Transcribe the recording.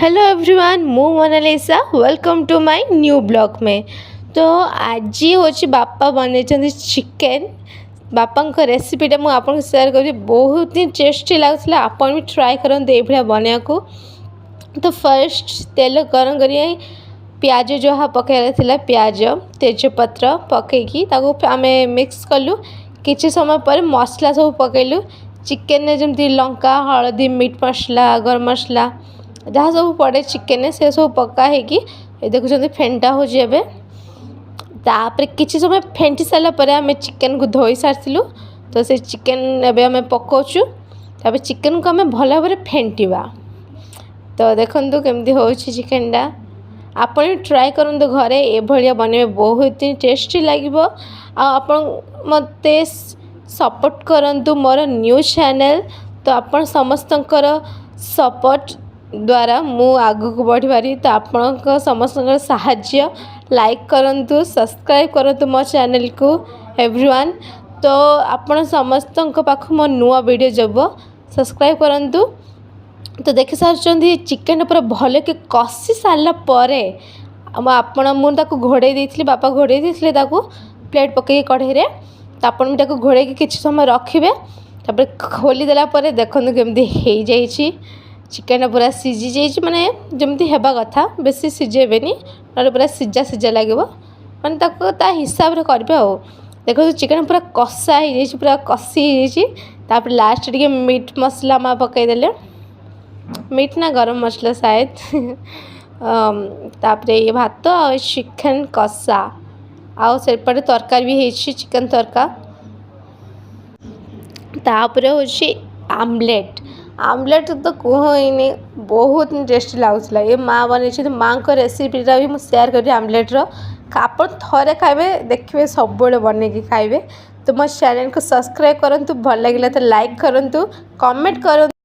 Hello everyone, मु Monalisa welcome to my new blog में। तो आज हूँ बापा बन चिकेन बापा रेसिपीटा मुझे आपको सेयार कर बहुत ही टेस्टी लगुला। आपन भी ट्राए करते ये बनया को। तो फर्स्ट तेल गरम कर प्याज जहाँ पकड़ा प्याज तेजपत्र पकईकी आम मिक्स कलु। किछि समय पर मसला सब पकईलु चिकेन में जमी लंका हलदी मीट मसला गरम मसला जहाँ सब पड़े चिकेन से सब पका है देखुं फेंटा हो किसी समय फेंटी सारापर आम चिकेन को धोई सारूँ। तो से चिकेन एवं पकाचु तब चिकेन को आम भल भाव फेंटा। तो देखु केमती हो चिकेनटा आप ट्राए करूँ घरे ये बनवे बहुत ही टेस्टी लगे। आप मत सपोर्ट करूँ मोर न्यू चैनल। तो आप समस्त सपोर्ट द्वारा मु आगु को बढ़ी पारी। तो आपण समस्त साहाय्य लाइक करूँ सब्सक्राइब करूँ मो चैनल को एवरीवन। तो आपण समस्त पाख मो नुआ वीडियो जब सब्सक्राइब करूँ। तो देखि सारी चिकेन पूरा भल के कषि सारापर मुझे घोड़े देती बापा घोड़े देते प्लेट पकई कढ़ई में। तो आपड़ घोड़े किसी समय रखिए तापर खोलीदेला देखते केमती हो जाइए चिकेन पूरा सीझी जाइए माने जमती हेबा कथा बेसी सीझेबे ना पूरा सीझा सीझा लगे माने ता हिसाब रे करेंगे। आ देखो चिकेन पूरा कषा हो पूरा कषि हो लास्ट टे मीट मसला माँ पकईदे मीट ना गरम मसला शायद तापरे ये भात आ चिकेन कषा आउ सेपटे तरकारी भी है चिकेन तरका। तापर हूँ आमलेट आमलेट तो कहनी बहुत टेस्टी लगुला। ये माँ बन माँ को रेसिपीटा भी मुझे सेयार करी आमलेट्र आप थे खाए देखिए सब बन खाइबे। तो मो चैनल को सब्सक्राइब करूँ भल लगे तो लाइक करूँ कमेंट करूँ।